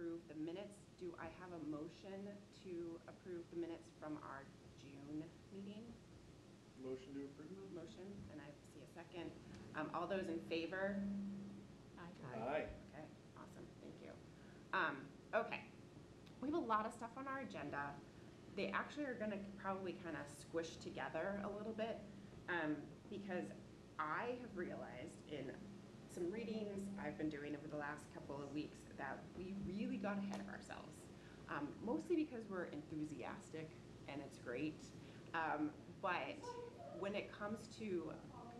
approve the minutes. Do I have a motion to approve the minutes from our June meeting? Motion to approve. Motion, and I see a second. All those in favor? Aye. Okay, awesome, thank you. Okay, we have a lot of stuff on our agenda. They actually are gonna probably kind of squish together a little bit because I have realized in some readings I've been doing over the last couple of weeks that we really got ahead of ourselves. Mostly because we're enthusiastic and it's great. But when it comes to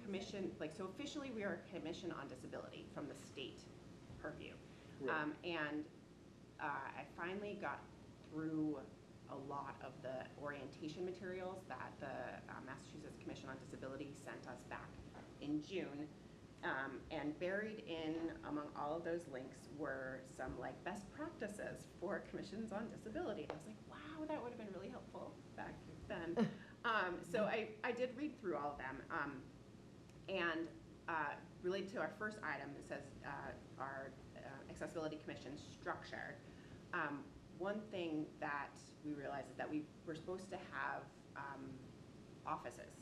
commission, like, so officially we are a commission on disability from the state purview. Right. I finally got through a lot of the orientation materials that the Massachusetts Commission on Disability sent us back in June. And buried in among all of those links were some like best practices for commissions on disability. I was like, wow, that would have been really helpful back then. So I did read through all of them. And related to our first item, it says our Accessibility Commission structure. One thing that we realized is that we're supposed to have offices.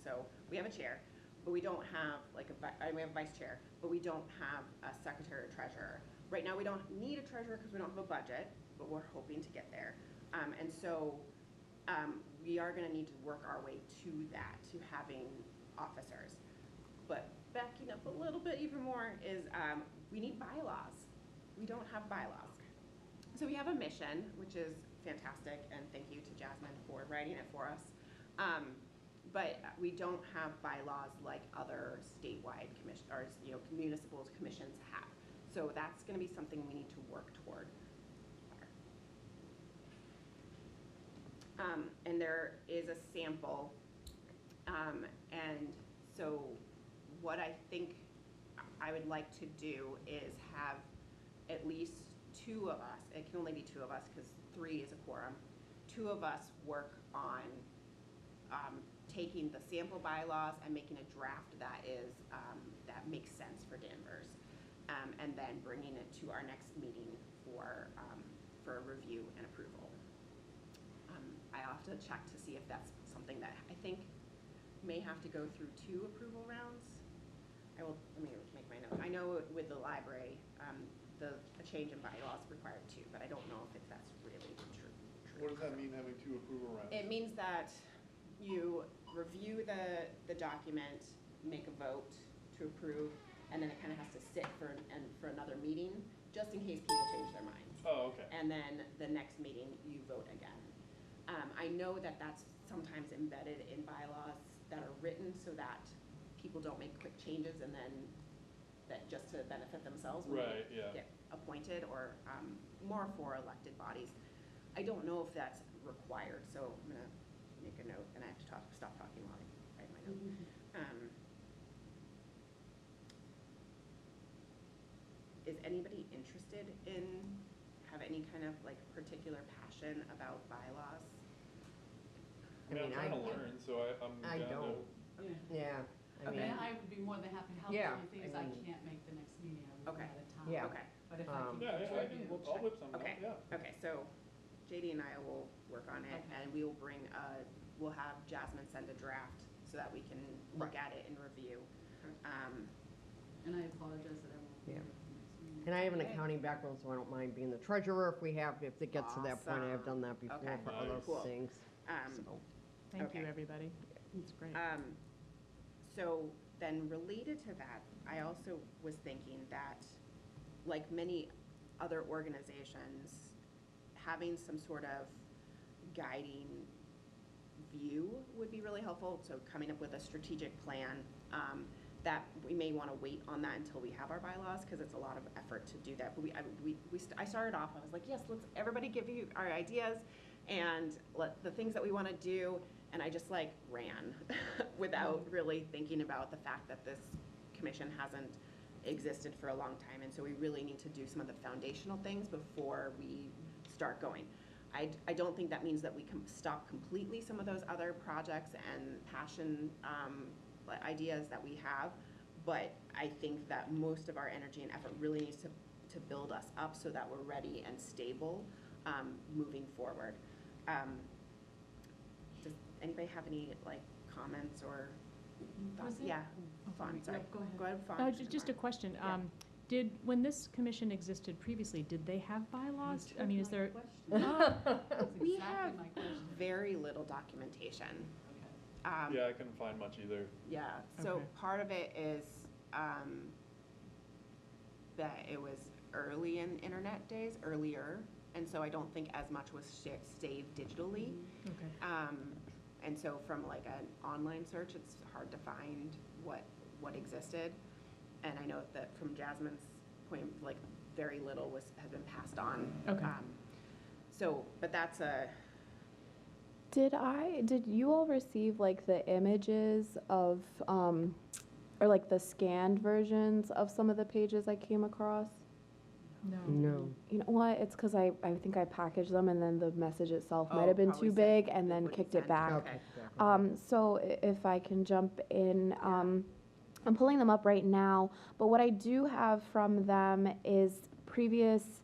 So we have a chair, but we don't have like we have a vice chair, but we don't have a secretary or treasurer. Right now we don't need a treasurer because we don't have a budget, but we're hoping to get there. And so we are going to need to work our way to that, to having officers. But backing up a little bit even more is we need bylaws. We don't have bylaws. So we have a mission, which is fantastic, and thank you to Jasmine for writing it for us. But we don't have bylaws like other statewide commission or municipal commissions have. So that's going to be something we need to work toward. And there is a sample, and so what I think I would like to do is have at least two of us, it can only be two of us because 3 is a quorum, 2 of us work on taking the sample bylaws and making a draft that is that makes sense for Danvers, and then bringing it to our next meeting for review and approval. I'll have to check to see if that's something that I think may have to go through 2 approval rounds. Let me make my note. I know with the library, a change in bylaws required 2, but I don't know if that's really true. What does that mean, having 2 approval rounds? It means that you review the document, make a vote to approve, and then it kind of has to sit for another meeting, just in case people change their minds. Oh, okay. And then the next meeting, you vote again. I know that that's sometimes embedded in bylaws that are written so that people don't make quick changes and then that just to benefit themselves when right, they yeah. get appointed, or more for elected bodies. I don't know if that's required, so I'm gonna make a note, and I have to stop talking while I write my note. Is anybody interested in, have any kind of like particular passion about bylaws? I mean, I'm trying to learn, so I'm I down don't. to... Yeah. I Okay. mean, And I would be more than happy to help. Yeah, The only thing is I can't make the next meeting. I'm Okay. out of town. Yeah. Okay. But if I can Yeah, I can, contribute. I'll whip some Okay. up, yeah. Okay, so JD and I will work on it, Okay. and we will we'll have Jasmine send a draft so that we can look at it and review. And I apologize that I won't be Yeah. here for the next meeting. and I have an Okay. accounting background, so I don't mind being the treasurer if it gets to that point. I have done that before Okay. for other Nice. Cool. things. So, Thank you, Okay. everybody. It's great. So then related to that, I also was thinking that, like many other organizations, having some sort of guiding view would be really helpful. So coming up with a strategic plan, that we may want to wait on that until we have our bylaws, because it's a lot of effort to do that. But I started off, I was like, yes, let's everybody give you our ideas and the things that we want to do. And I just like ran without really thinking about the fact that this commission hasn't existed for a long time. And so we really need to do some of the foundational things before we start going. I don't think that means that we can stop completely some of those other projects and passion ideas that we have, but I think that most of our energy and effort really needs to to build us up so that we're ready and stable moving forward. Does anybody have any like comments or thoughts? Was it- Yeah, Oh, Fawn, sorry. Go ahead. Go ahead, Fawn. Just a question. Yeah. When this commission existed previously, did they have bylaws? I mean, is there? That's We exactly have my question. very little documentation. Okay. Yeah, I couldn't find much either. Yeah, so Okay. part of it is that it was early in internet days, earlier, and so I don't think as much was saved digitally. Okay. And so from like an online search, it's hard to find what existed. And I know that from Jasmine's point, like very little has been passed on. Okay. So, but that's a, Did you all receive like the images of, or like the scanned versions of some of the pages I came across? No. No. You know what, it's because I think I packaged them and then the message itself might Oh, have been probably too said big and it then wouldn't kicked it send. back. Okay. So if I can jump in, I'm pulling them up right now, but what I do have from them is previous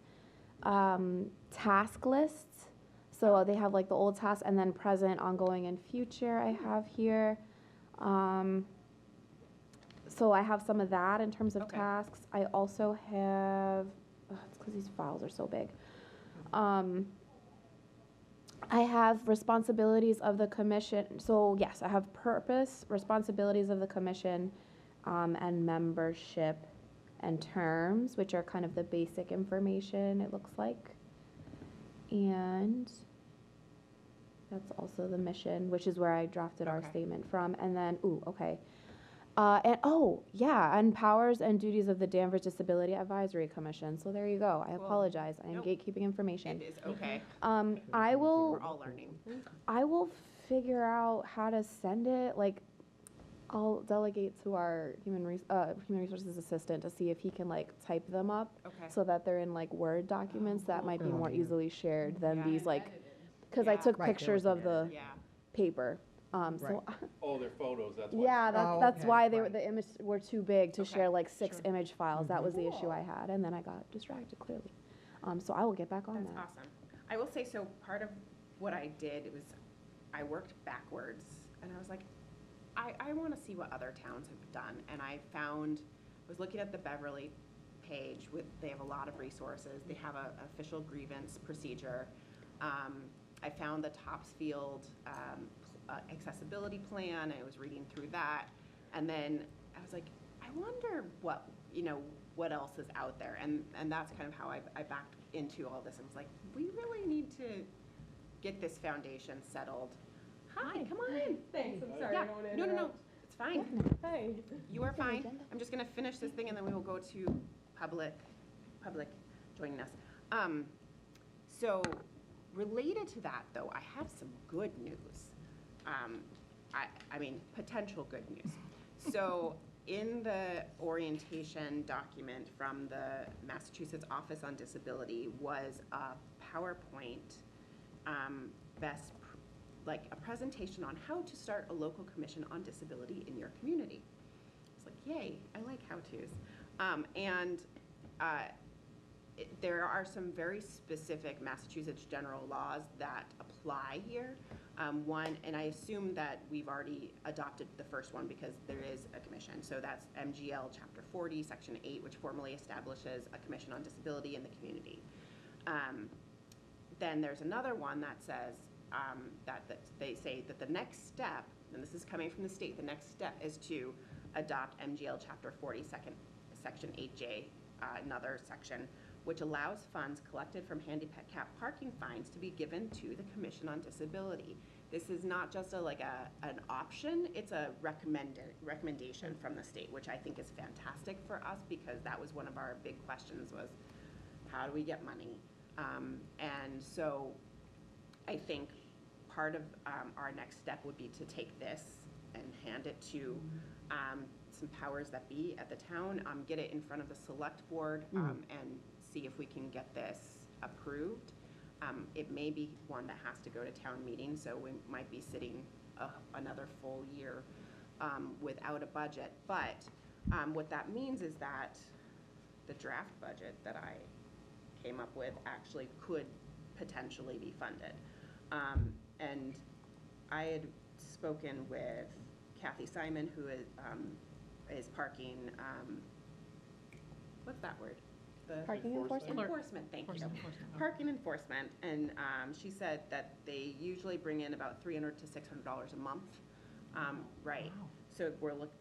task lists. So they have like the old tasks and then present, ongoing, and future I have here. So I have some of that in terms of Okay. tasks. I also have, it's because these files are so big. I have responsibilities of the commission. So yes, I have purpose, responsibilities of the commission, and membership and terms, which are kind of the basic information, it looks like. And that's also the mission, which is where I drafted our Okay. statement from. And then, and powers and duties of the Danvers Disability Advisory Commission. So there you go. I Cool. apologize. I am Nope. gatekeeping information. It is okay. I will We're all learning. I will figure out how to send it. Like, I'll delegate to our human resources assistant to see if he can like type them up Okay. so that they're in like Word documents that might be Oh, more dear. easily shared than Yeah. these like, Edited. because I Yeah. took Right, they're pictures of looking at the Yeah. paper. Right. So Oh, they're photos, that's why. yeah, that's okay, why right. the image were too big to Okay, share like 6 sure. image files. That was the issue Cool. I had, and then I got distracted clearly. So I will get back on That's that. awesome. I will say, so part of what I did was I worked backwards and I was like, I want to see what other towns have done. And I was looking at the Beverly page they have a lot of resources. They have an official grievance procedure. I found the Topsfield accessibility plan. I was reading through that. And then I was like, I wonder what else is out there. And that's kind of how I backed into all this. I was like, we really need to get this foundation settled. Hi, come on in. Thanks, I'm sorry, Yeah, I don't want to no, interrupt. it's fine. Hi. You are fine. I'm just gonna finish this thing and then we will go to public joining us. So related to that though, I have some good news. I mean, potential good news. So in the orientation document from the Massachusetts Office on Disability was a PowerPoint like a presentation on how to start a local commission on disability in your community. It's like, yay, I like how-tos. There are some very specific Massachusetts general laws that apply here. One, and I assume that we've already adopted the first one because there is a commission. So that's MGL Chapter 40, Section 8, which formally establishes a commission on disability in the community. Then there's another one that says, that they say that the next step, and this is coming from the state, the next step is to adopt MGL Chapter 40, Section 8J, another section, which allows funds collected from handicap parking fines to be given to the Commission on Disability. This is not just an option, it's a recommendation from the state, which I think is fantastic for us because that was one of our big questions was, how do we get money? And so I think part of our next step would be to take this and hand it to some powers that be at the town, get it in front of the select board, and see if we can get this approved. It may be one that has to go to town meeting, so we might be sitting another full year without a budget. But what that means is that the draft budget that I came up with actually could potentially be funded. And I had spoken with Kathy Simon, who is parking, what's that word? The Parking enforcement? Enforcement, thank you. Enforcement. Parking enforcement, and she said that they usually bring in about $300 to $600 a month. Right. Wow. So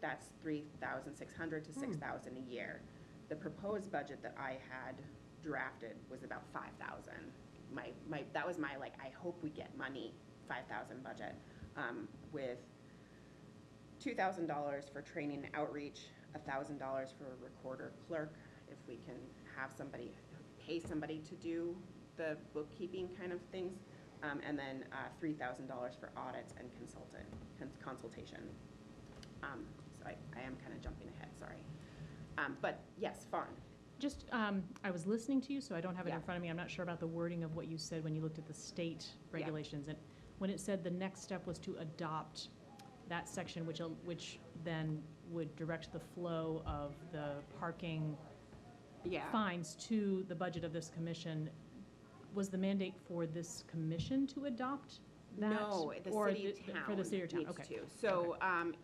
that's $3,600 to $6,000 a year. The proposed budget that I had drafted was about $5,000. That was my, like, I hope we get money, $5,000 budget, with $2,000 for training and outreach, $1,000 for a recorder clerk, if we can have somebody, pay somebody to do the bookkeeping kind of things, and then $3,000 for audits and consultation. So I am kind of jumping ahead, sorry. But yes, fun. Just, I was listening to you, so I don't have it in Yeah. front of me. I'm not sure about the wording of what you said when you looked at the state regulations. And when it said the next step was to adopt that section, which then would direct the flow of the parking Yeah. fines to the budget of this commission, was the mandate for this commission to adopt that? No, the or city town. For the city or town, needs okay. to. So,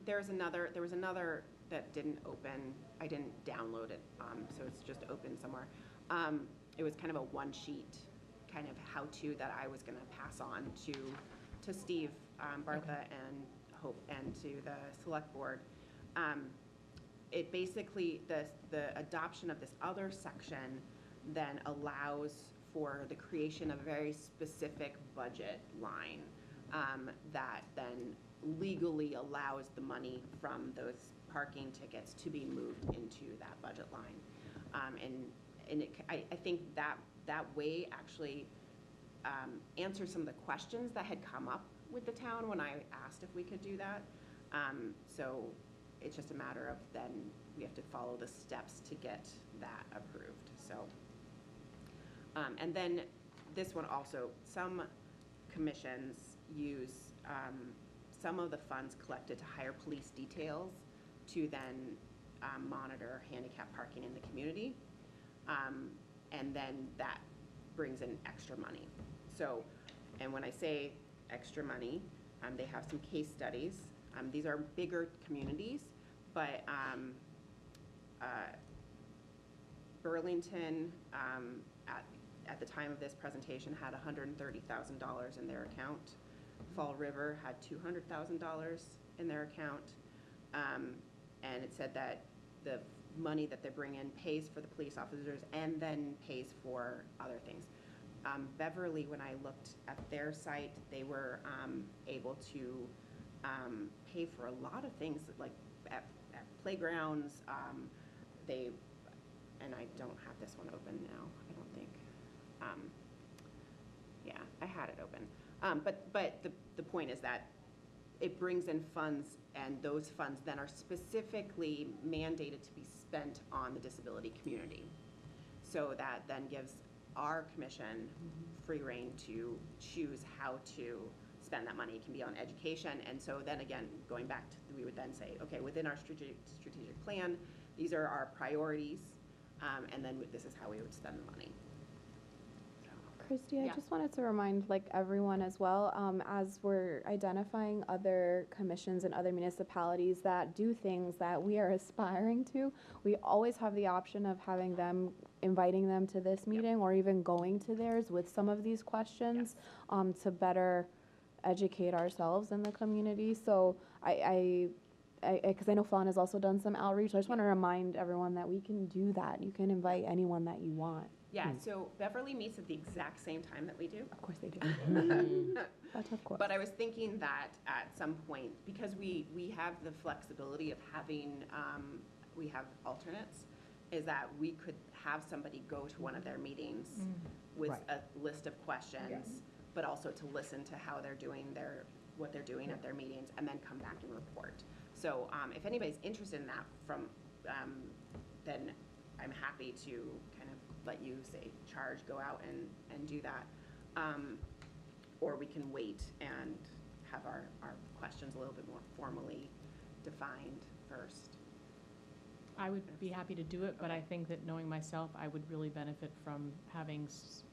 there was another that didn't open, I didn't download it, so it's just open somewhere. It was kind of a one-sheet kind of how-to that I was gonna pass on to Steve, Bartha, and Hope, and to the select board. It basically, the adoption of this other section then allows for the creation of a very specific budget line that then legally allows the money from those parking tickets to be moved into that budget line. And I think that way actually answered some of the questions that had come up with the town when I asked if we could do that. So it's just a matter of then we have to follow the steps to get that approved, so. And then this one also, some commissions use some of the funds collected to hire police details to then monitor handicap parking in the community. And then that brings in extra money. So, and when I say extra money, they have some case studies. These are bigger communities, but Burlington, at the time of this presentation, had $130,000 in their account. Fall River had $200,000 in their account. And it said that the money that they bring in pays for the police officers and then pays for other things. Beverly, when I looked at their site, they were able to pay for a lot of things, like at playgrounds. And I don't have this one open now, I don't think. Yeah, I had it open. But the point is that it brings in funds, and those funds then are specifically mandated to be spent on the disability community. So that then gives our commission free rein to choose how to spend that money. It can be on education, and so then again, going back to, we would then say, okay, within our strategic plan, these are our priorities, and then this is how we would spend the money. Christy, I Yeah. just wanted to remind everyone as well, as we're identifying other commissions and other municipalities that do things that we are aspiring to, we always have the option of having them, inviting them to this meeting or even going to theirs with some of these questions to better educate ourselves in the community. So because I know Fawn has also done some outreach, so I just want to remind everyone that we can do that. You can invite anyone that you want. Yeah, so Beverly meets at the exact same time that we do. Of course they do. But of course. But I was thinking that at some point, because we have the flexibility of having, we have alternates, is that we could have somebody go to one of their meetings with Right. a list of questions, but also to listen to how they're doing what they're doing at their meetings, and then come back and report. So if anybody's interested in that then I'm happy to kind of let you say, go out and do that. Or we can wait and have our questions a little bit more formally defined first. I would be happy to do it, but I think that knowing myself, I would really benefit from having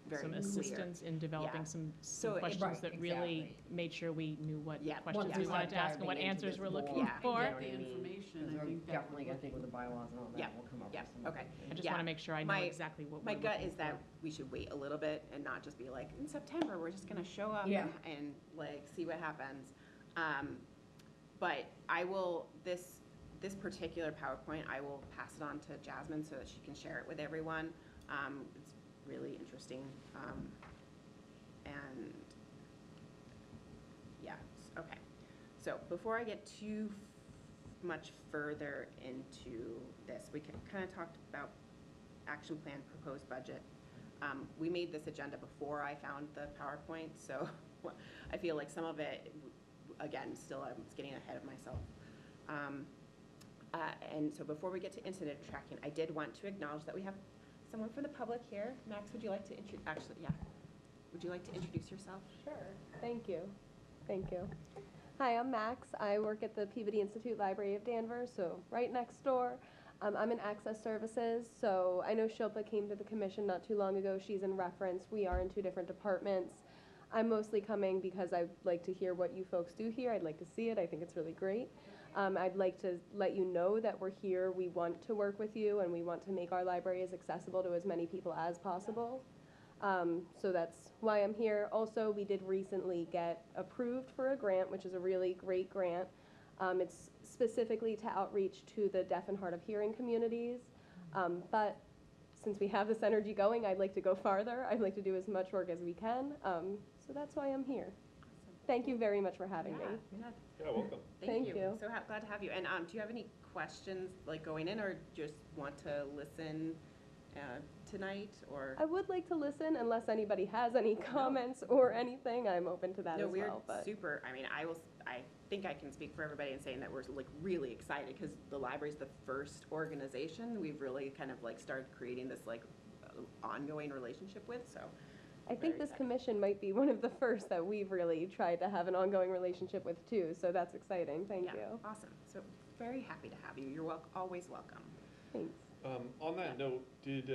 Very some clear. assistance in developing Yeah. some So it- questions Right, that really exactly. made sure we knew what Yeah. questions Once we we wanted to start ask and what diving into answers this we're looking more, Yeah. for. you know Get what the I mean? information, Because I we're think that definitely, would I think with the bylaws and all Yeah, that, we'll come up yeah, with some. okay. other things. I just Yeah. want to make sure I know My- exactly what we're My looking gut is for. that we should wait a little bit and not just be like, in September, we're just gonna show up Yeah. and like, see what happens. But I will, this particular PowerPoint, I will pass it on to Jasmine so that she can share it with everyone. It's really interesting. And, yeah, okay. So before I get too much further into this, we kind of talked about action plan, proposed budget. We made this agenda before I found the PowerPoint, so I feel like some of it, again, still I'm getting ahead of myself. And so before we get to incident tracking, I did want to acknowledge that we have someone from the public here. Max, would you like to would you like to introduce yourself? Sure. Thank you. Thank you. Hi, I'm Max. I work at the Peabody Institute Library of Danvers, so right next door. I'm in Access Services, so I know Shilpa came to the commission not too long ago. She's in reference. We are in two different departments. I'm mostly coming because I'd like to hear what you folks do here. I'd like to see it. I think it's really great. I'd like to let you know that we're here. We want to work with you, and we want to make our library as accessible to as many people as possible. So that's why I'm here. Also, we did recently get approved for a grant, which is a really great grant. It's specifically to outreach to the deaf and hard of hearing communities. But since we have this energy going, I'd like to go farther. I'd like to do as much work as we can. So that's why I'm here. Thank you very much for having me. Yeah, Yeah, welcome. thank Thank you. you. So glad to have you. And do you have any questions like going in, or just want to listen tonight, or? I would like to listen unless anybody has any comments or anything. I'm open to that No, as we're well. But super, I mean, I think I can speak for everybody in saying that we're like really excited because the library's the first organization we've really kind of like started creating this like ongoing relationship with, so. I think very this commission might be one of the first that we've really tried to have an ongoing relationship with too. So that's exciting. Thank Yeah, you. awesome. So very happy to have you. You're always welcome. Thanks. On that note, did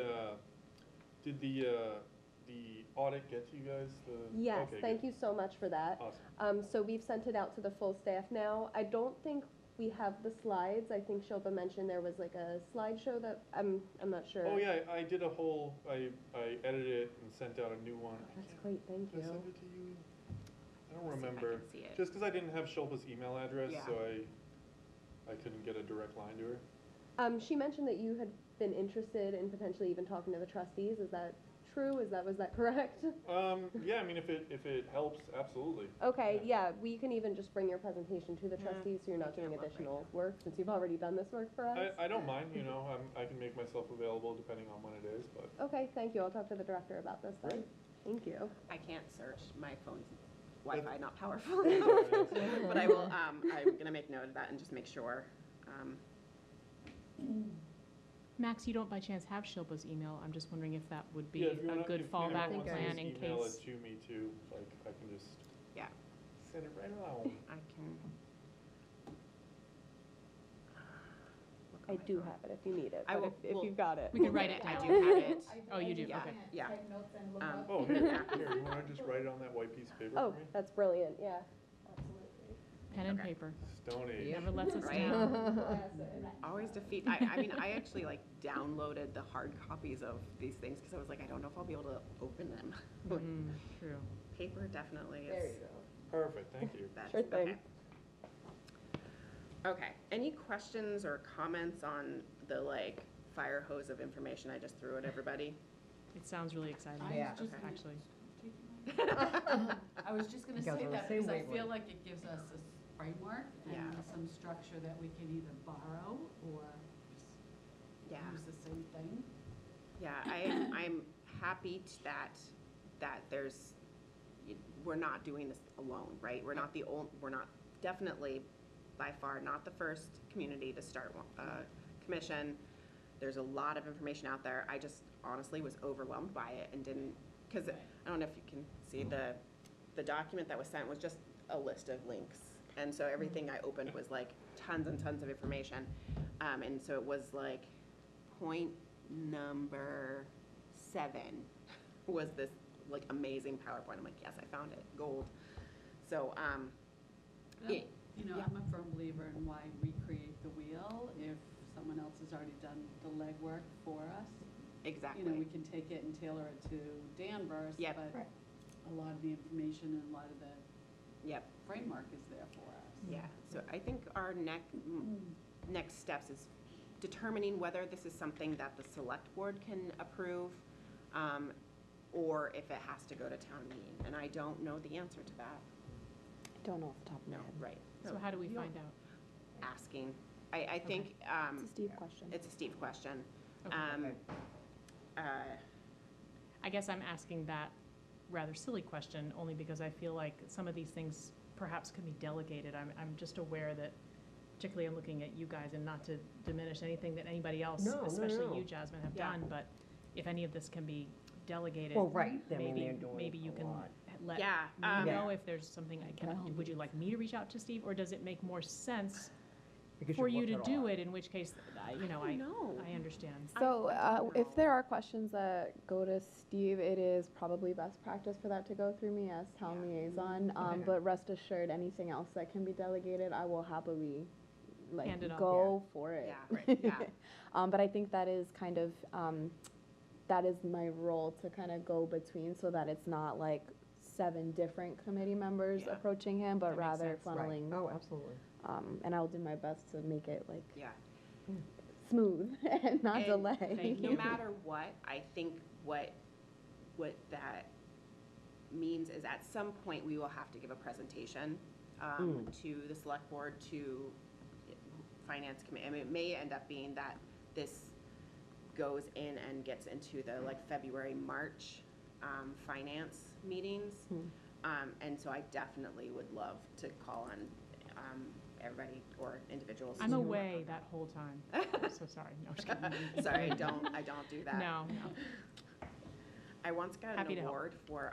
the audit get to you guys? Yes, Okay, thank good. you so much for that. Awesome. So we've sent it out to the full staff now. I don't think we have the slides. I think Shilpa mentioned there was like a slideshow that I'm not sure. Oh, yeah, I did a whole, I edited it and sent out a new one. That's great. Thank Did I you. send it to you? I don't See if I remember. can see it. Just because I didn't have Shilpa's email address, Yeah. so I couldn't get a direct line to her. She mentioned that you had been interested in potentially even talking to the trustees. Is that true? Was that correct? Yeah, I mean, if it helps, absolutely. Okay, yeah, we can even just bring your presentation to the trustees, so you're not I can't doing look right additional work, since you've already done this work for us. I don't mind, you know, I can make myself available depending on when it is, but. Okay, thank you. I'll talk to the director about this then. Thank you. I can't search, my phone's Wi-Fi not powerful but I will, I'm gonna make note of that and just make sure. Max, you don't by chance have Shilpa's email. I'm just wondering if that would be Yeah, if you a wanna- good if anyone fallback wants to plan just in Email case. it to me too, like, I can just Yeah, send it right along. I can. look I on my do phone. have it if you need it, I but will- if well, you've got it. We can write it I down. do have it. Oh, you do, Yeah, okay. yeah. Oh, here, you wanna just write it on that white piece of paper Oh, for me? that's brilliant, yeah. Absolutely. Pen and Okay. paper. Stone Age. Never lets us Right. down. Always defeat, I mean, I actually like downloaded the hard copies of these things because I was like, I don't know if I'll be able to open them. True. Paper definitely There is you go. Perfect, thank you. best. Sure thing. Okay. Okay, any questions or comments on the like fire hose of information I just threw at everybody? It sounds really exciting. I Yeah. was just gonna- Actually. I was just gonna You guys say are on that the same because I feel wavelength. like it gives us a framework and Yeah. some structure that we can either borrow or just Yeah. use the same thing. Yeah, I'm happy that there's, we're not doing this alone, right? We're not we're not, definitely by far not the first community to start a commission. There's a lot of information out there. I just honestly was overwhelmed by it and didn't, because I don't know if you can see the document that was sent was just a list of links. And so everything I opened was like tons and tons of information. And so it was like point number 7 was this like amazing PowerPoint. I'm like, yes, I found it, gold. So, Well, it- You know, yeah. I'm a firm believer in why recreate the wheel if someone else has already done the legwork for us. exactly. You know, we can take it and tailor it to Danvers, Yep. but Right. a lot of the information and a lot of the Yep. framework is there for us. Yeah. So I think our next steps is determining whether this is something that the select board can approve, or if it has to go to town meeting. And I don't know the answer to that. I don't know off the top of my No, head. right. So how do we find out? Asking. I think, It's a Steve question. it's a Steve question. Okay. Okay. I guess I'm asking that rather silly question only because I feel like some of these things perhaps can be delegated. I'm just aware that, particularly I'm looking at you guys, and not to diminish anything that anybody else, No, no, especially no. you, Jasmine, have Yeah. done, but if any of this can be delegated, Well, right, I mean, maybe, they're doing maybe you a can lot. let Yeah, me know Yeah. if there's something I can, would you like me to reach out to Steve, or does it make more sense Because for you looked to at do all. it, in which case, you know, No. I understand. So, I don't if know. there are questions that go to Steve, it is probably best practice for that to go through me as town Yeah. liaison. Okay. But rest assured, anything else that can be delegated, I will happily, like, Hand it off. go for it. Yeah, right, yeah. But I think that is kind of, that is my role to kind of go between, so that it's not like 7 different committee members Yeah. approaching him, but That makes rather sense. Right. funneling. Oh, absolutely. And I'll do my best to make it like Yeah. smooth and not And delay. Thank No you. matter what, I think what that means is at some point we will have to give a presentation to the select board, to finance committee. I mean, it may end up being that this goes in and gets into the like February, March finance meetings. And so I definitely would love to call on everybody or individuals. I'm to work away on that whole time, so sorry, no, I'm just kidding. Sorry, I don't do that. No, I once got Happy an to help. award for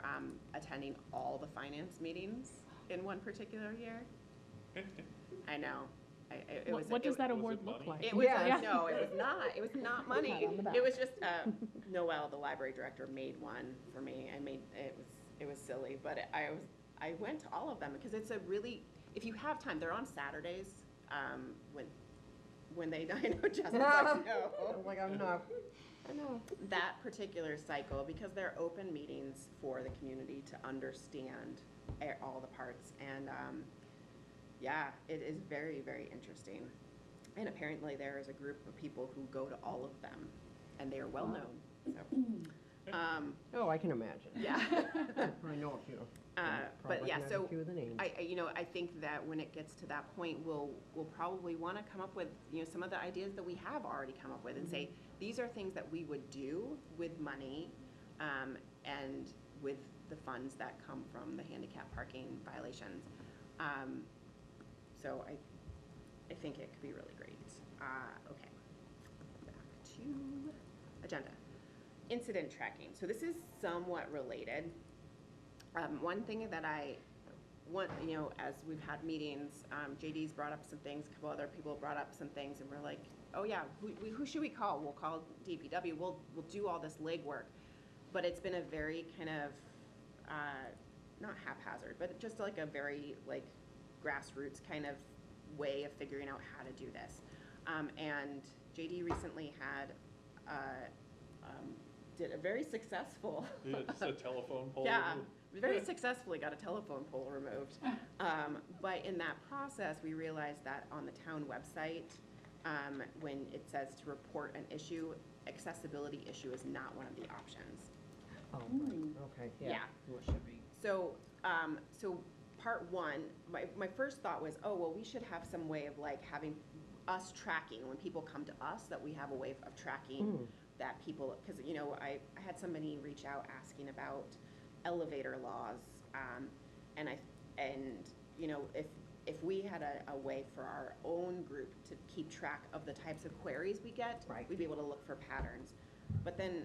attending all the finance meetings in one particular year. I know. It was. What does that was award it look money? like? It was Yeah. no, it was not. It was not money. Pat on the back. It was just Noelle, the library director, made one for me. It was silly, but I went to all of them because it's a really, if you have time, they're on Saturdays. When they I know Jessica's like no. I'm like, I'm not. I know. That particular cycle, because they're open meetings for the community to understand all the parts, and yeah, it is very, very interesting. And apparently there is a group of people who go to all of them, and they are well known. So, Oh, I can imagine. yeah. I know a few. But yeah, Recognize so a few of the names. I think that when it gets to that point, we'll probably want to come up with, some of the ideas that we have already come up with and say, these are things that we would do with money, and with the funds that come from the handicap parking violations. So I think it could be really great. Okay, back to agenda. Incident tracking. So this is somewhat related. One thing that as we've had meetings, JD's brought up some things, a couple other people brought up some things, and we're like, oh yeah, who should we call? We'll call DPW. We'll do all this legwork. But it's been a very kind of, not haphazard, but just like a very like grassroots kind of way of figuring out how to do this. And JD recently had, did a very successful. Yeah, just a telephone pole. Yeah, very successfully got a telephone pole removed. But in that process, we realized that on the town website, when it says to report an issue, accessibility issue is not one of the options. Oh, right. Okay, yeah. Yeah. Well, it should be. So, so part one, my first thought was, oh, well, we should have some way of like having us tracking, when people come to us, that we have a way of tracking that people, because, I had somebody reach out asking about elevator laws, and if we had a way for our own group to keep track of the types of queries we get, Right. we'd be able to look for patterns. But then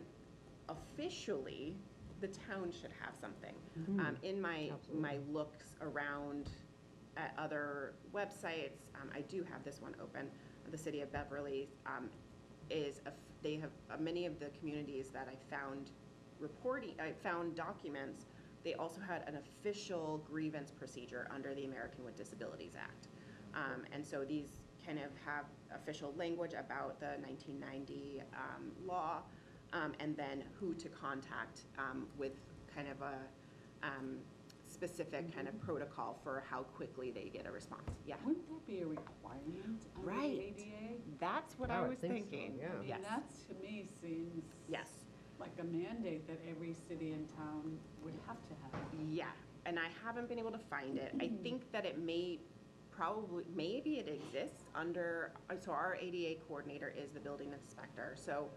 officially, the town should have something. In my Absolutely. looks around at other websites, I do have this one open. the city of Beverly, they have, many of the communities that I found documents, they also had an official grievance procedure under the American with Disabilities Act. And so these kind of have official language about the 1990 law, and then who to contact with kind of a specific kind of protocol for how quickly they get a response. Yeah. Wouldn't that be a requirement under the Right. ADA? That's what I I would was think so, thinking. yeah. I mean, Yes. that to me seems Yes. like a mandate that every city and town would have to have. Yeah, and I haven't been able to find it. I think that it maybe it exists under, so our ADA coordinator is the building inspector. So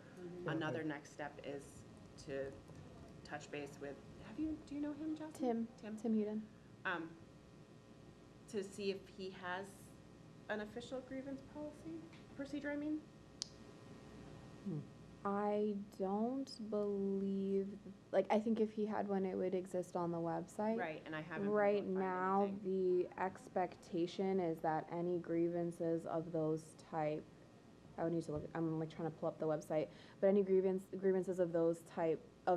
another next step is to touch base with, do you know him, Justin? Tim Huden. To see if he has an official grievance procedure, I mean? I don't believe, like, I think if he had one, it would exist on the website. Right, and I haven't been Right able to find now, anything. the expectation is that any grievances of those type, I would need to look, I'm like trying to pull up the website, but any grievances of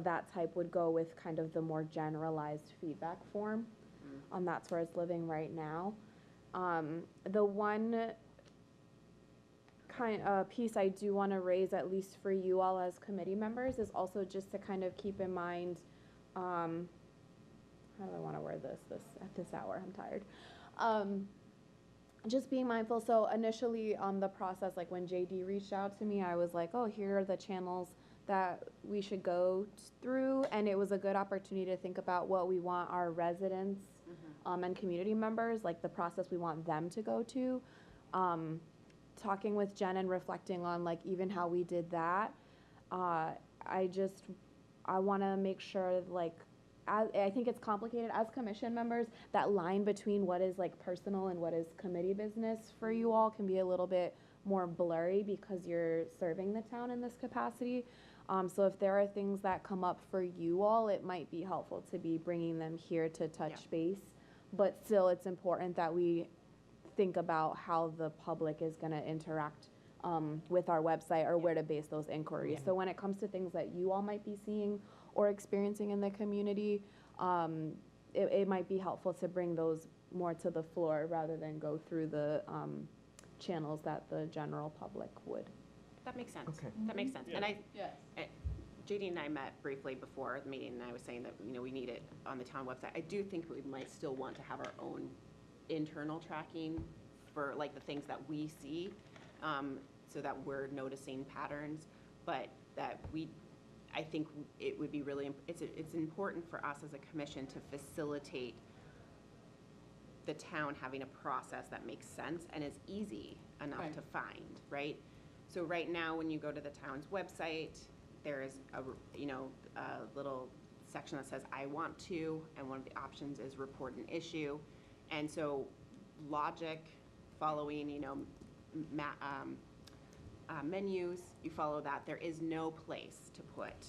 that type would go with kind of the more generalized feedback form. That's where it's living right now. The one piece I do want to raise, at least for you all as committee members, is also just to kind of keep in mind, how do I want to word this at this hour? I'm tired. Just being mindful. So initially on the process, like when JD reached out to me, I was like, oh, here are the channels that we should go through, and it was a good opportunity to think about what we want our residents and community members, like the process we want them to go to. Talking with Jen and reflecting on like even how we did that, I want to make sure, like, I think it's complicated as commission members, that line between what is like personal and what is committee business for you all can be a little bit more blurry because you're serving the town in this capacity. So if there are things that come up for you all, it might be helpful to be bringing them here to touch base. But still, it's important that we think about how the public is going to interact with our website or where to base those inquiries. So when it comes to things that you all might be seeing or experiencing in the community, it might be helpful to bring those more to the floor rather than go through the channels that the general public would. That makes sense. Okay. That makes sense. And Yes. JD and I met briefly before the meeting, and I was saying that, we need it on the town website. I do think we might still want to have our own internal tracking for like the things that we see, so that we're noticing patterns, but that I think it would be really, it's important for us as a commission to facilitate the town having a process that makes sense and is easy enough Right. to find, right? So right now, when you go to the town's website, there's a little section that says, I want to, and one of the options is report an issue. And so logic, following, menus, you follow that. There is no place to put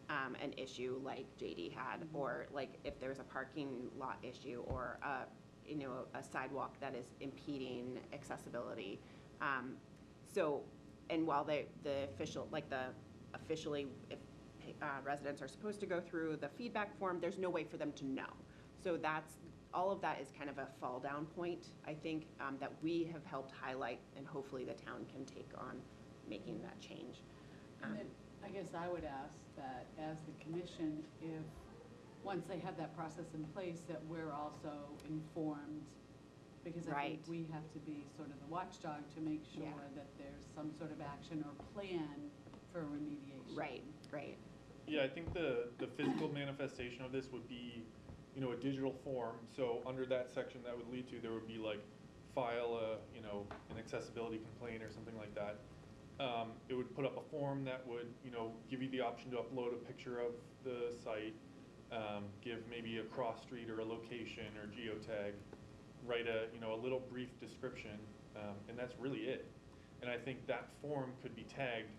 an issue like JD had, or like if there's a parking lot issue or a sidewalk that is impeding accessibility. And while the official, like the officially, if residents are supposed to go through the feedback form, there's no way for them to know. So all of that is kind of a fall down point, I think, that we have helped highlight, and hopefully the town can take on making that change. And then I guess I would ask that as the commission, if, once they have that process in place, that we're also informed, because I think Right. we have to be sort of the watchdog to make sure Yeah. that there's some sort of action or plan for remediation. Right. Yeah, I think the physical manifestation of this would be, a digital form. So under that section that would lead to, there would be like file an accessibility complaint or something like that. It would put up a form that would, give you the option to upload a picture of the site, give maybe a cross street or a location or geotag, write a little brief description, and that's really it. And I think that form could be tagged,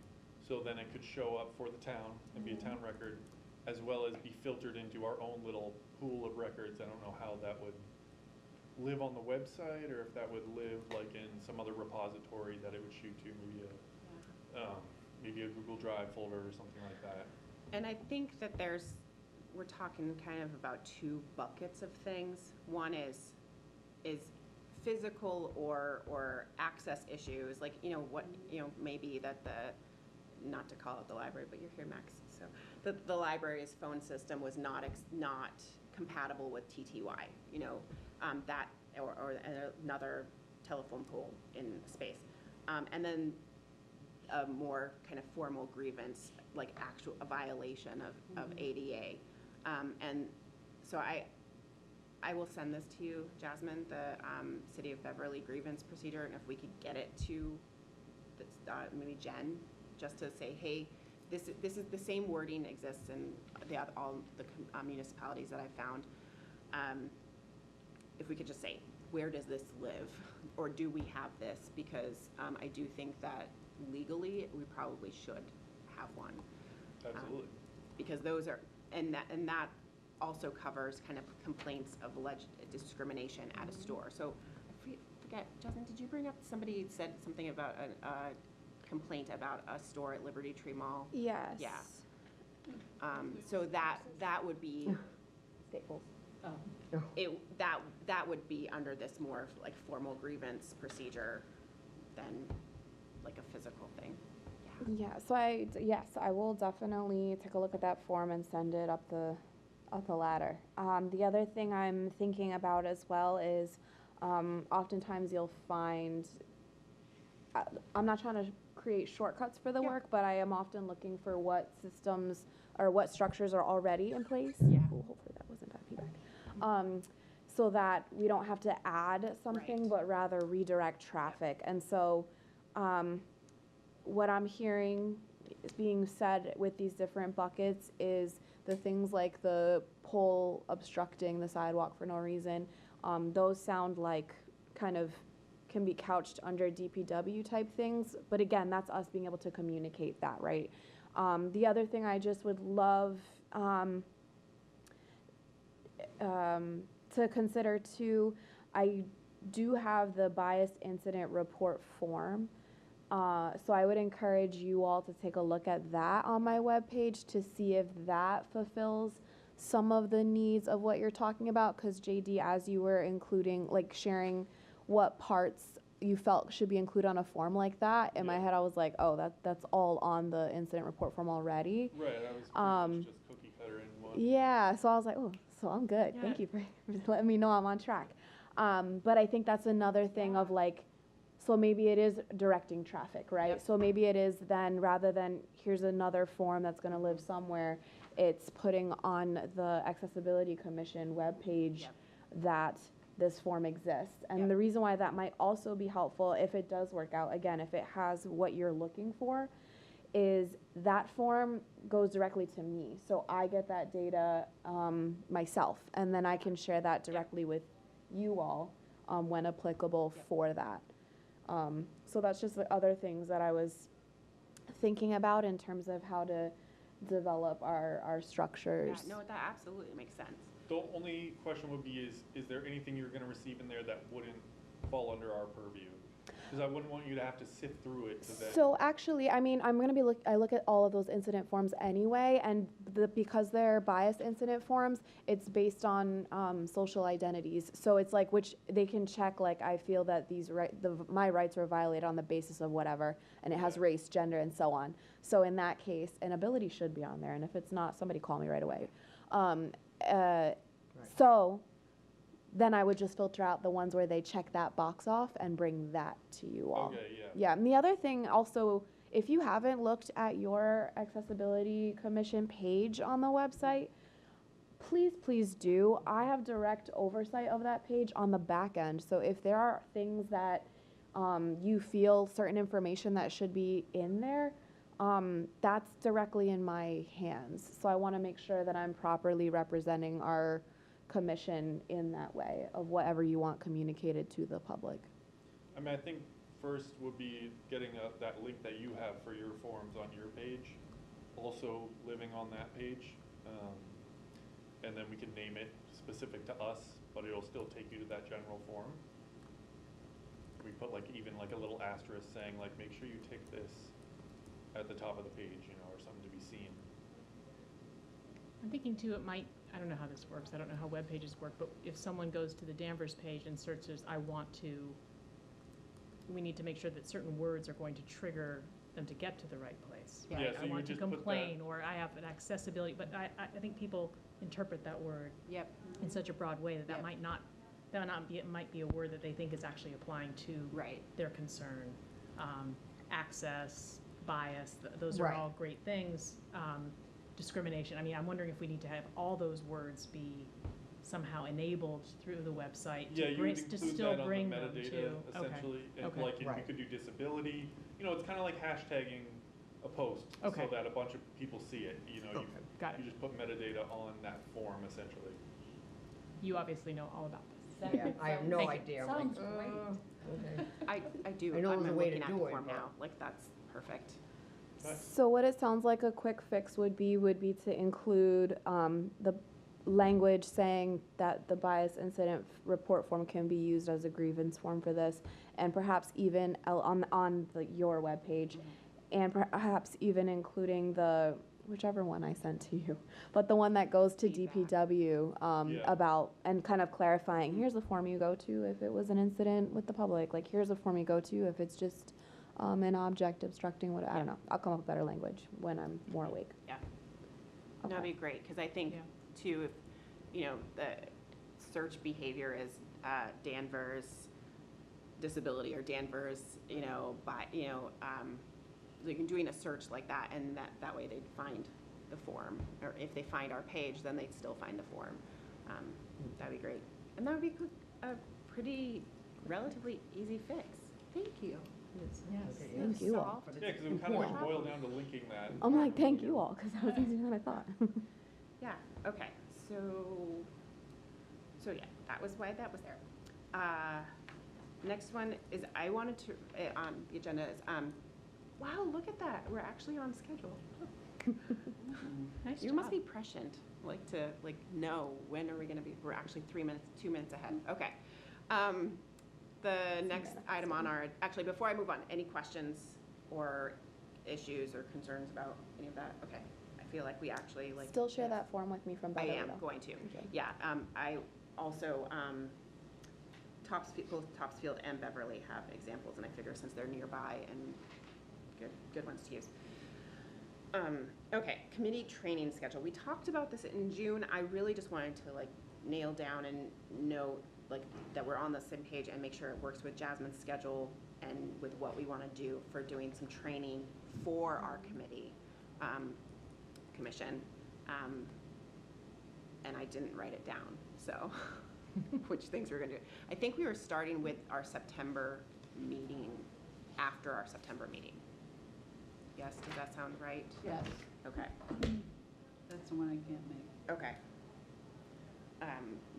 so then it could show up for the town and be a town record, as well as be filtered into our own little pool of records. I don't know how that would live on the website, or if that would live like in some other repository that it would shoot to, maybe a Google Drive folder or something like that. And I think that we're talking kind of about two buckets of things. One is physical or access issues, like, maybe that not to call it the library, but you're here, Max, so the library's phone system was not compatible with TTY, that, or another telephone pole in space. And then a more kind of formal grievance, like a violation of ADA. And so I will send this to you, Jasmine, the City of Beverly grievance procedure, and if we could get it to maybe Jen, just to say, hey, this is the same wording exists in all the municipalities that I found. If we could just say, where does this live, or do we have this? Because I do think that legally we probably should have one. Absolutely. Because those are, and that also covers kind of complaints of alleged discrimination at a store. So I forget, Jasmine, did you bring up, somebody said something about a complaint about a store at Liberty Tree Mall? Yes. Yeah. So that would be, Staples. Oh, that would be under this more like formal grievance procedure than like a physical thing. Yeah, so I will definitely take a look at that form and send it up the ladder. The other thing I'm thinking about as well is oftentimes you'll find, I'm not trying to create shortcuts for the work, but I am often looking for what systems or what structures are already in place. Yeah. Ooh, hopefully that wasn't bad feedback. So that we don't have to add something, Right. but rather redirect traffic. And so what I'm hearing is being said with these different buckets is the things like the pole obstructing the sidewalk for no reason. Those sound like kind of can be couched under DPW type things. But again, that's us being able to communicate that, right? The other thing I just would love to consider too, I do have the biased incident report form. So I would encourage you all to take a look at that on my webpage to see if that fulfills some of the needs of what you're talking about. Because JD, as you were including, like sharing what parts you felt should be included on a form like that, in my head I was like, oh, that's all on the incident report form already. Right, that was pretty much just cookie cutter in one. Yeah, so I was like, oh, so I'm good. Thank you for letting me know I'm on track. But I think that's another thing of like, so maybe it is directing traffic, right? Yep. So maybe it is then, rather than here's another form that's gonna live somewhere, it's putting on the Accessibility Commission webpage Yep. that this form exists. And Yep. the reason why that might also be helpful, if it does work out, again, if it has what you're looking for, is that form goes directly to me. So I get that data myself, and then I can share that directly with you all when applicable for that. So that's just the other things that I was thinking about in terms of how to develop our structures. Yeah, no, that absolutely makes sense. The only question would be is there anything you're gonna receive in there that wouldn't fall under our purview? Because I wouldn't want you to have to sift through it to then. So actually, I mean, I'm gonna be I look at all of those incident forms anyway, and because they're biased incident forms, it's based on social identities. So it's like which they can check, like I feel that my rights were violated on the basis of whatever, and it has race, gender, and so on. So in that case, an ability should be on there, and if it's not, somebody call me right away. So then I would just filter out the ones where they check that box off and bring that to you all. Okay, yeah. Yeah, and the other thing also, if you haven't looked at your Accessibility Commission page on the website, please do. I have direct oversight of that page on the back end. So if there are things that you feel certain information that should be in there, that's directly in my hands. So I want to make sure that I'm properly representing our commission in that way of whatever you want communicated to the public. I mean, I think first would be getting that link that you have for your forms on your page, also living on that page. And then we can name it specific to us but it'll still take you to that general form. We put like even like a little asterisk saying like, make sure you tick this at the top of the page, you know, or something to be seen. I'm thinking too, it might, I don't know how this works, I don't know how web pages work, but if someone goes to the Danvers page and searches, I want to, we need to make sure that certain words are going to trigger them to get to the right place. Yeah. right? Yeah, so I you want would to just put that- complain, or I have an accessibility, but I think people interpret that word Yep. in such a broad way that Yep. might not be, it might be a word that they think is actually applying to Right. their concern. Access, bias, those are Right. all great things. Discrimination, I mean, I'm wondering if we need to have all those words be somehow enabled through the website Yeah, to you bring, would to include still that on bring the them metadata to, okay, essentially, and okay. like, if you Right. could do disability, you know, it's kinda like hashtagging a post, so Okay. that a bunch of people see it, you know, you, Okay. Got it. you just put metadata on that form essentially. You obviously know all about this. That Yeah, I have no Thank you. idea. I'm Sounds like, great. Okay. I do. I know there's a I'm way to looking at do the it, form but- now. Like, that's perfect. Right. So what it sounds like a quick fix would be to include the language saying that the bias incident report form can be used as a grievance form for this, and perhaps even on your webpage, and perhaps even including the, whichever one I sent to you, but the one that goes to Feedback. DPW Yeah. about, and kind of clarifying, here's the form you go to if it was an incident with the public, like here's the form you go to if it's just an object obstructing what, I don't know. I'll come up with better language when I'm more awake. Yeah. Okay. That'd be great, because I think Yeah. too, if, you know, the search behavior is Danvers disability or Danvers, you know, like doing a search like that, and that way they'd find the form, or if they find our page, then they'd still find the form. That'd be great, and that would be a pretty relatively easy fix. Thank you. Yes. Okay, Thank yeah. you all. Yeah, cause it would kinda like boil down to linking that. I'm like, thank you all, because that was easier than I thought. Yeah, okay, so yeah, that was why that was there. Next one is, I wanted to, on the agenda is, wow, look at that, we're actually on schedule. Nice You job. must be prescient, like to, like, know when are we gonna be, we're actually 2 minutes ahead, okay. The next item on our, actually, before I move on, any questions or issues or concerns about any of that? Okay, I feel like we actually, like. Still share that form with me from I Beverly. am though. going to, Okay. yeah, I also, both Topsfield and Beverly have examples, and I figure since they're nearby and good ones to use. Okay, committee training schedule. We talked about this in June. I really just wanted to like nail down and note like that we're on the same page and make sure it works with Jasmine's schedule and with what we want to do for doing some training for our committee, commission. And I didn't write it down, so which things we're gonna do. I think we were starting with our September meeting, after our September meeting. Yes, does that sound right? Yes, Okay, that's the one I can't make. okay.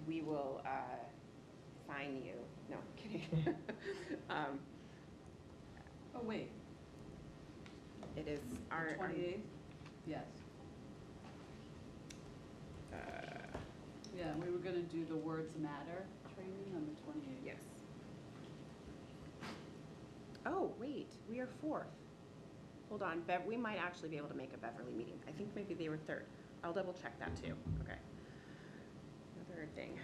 We will, fine you, no, kidding. Oh, wait, It is the our, 28th? Yes. Yeah, we were gonna do the Words Matter training on the 28th. yes. Oh, wait, we are 4th. Hold on, we might actually be able to make a Beverly meeting. I think maybe they were 3rd. I'll double check that too, okay. Another thing.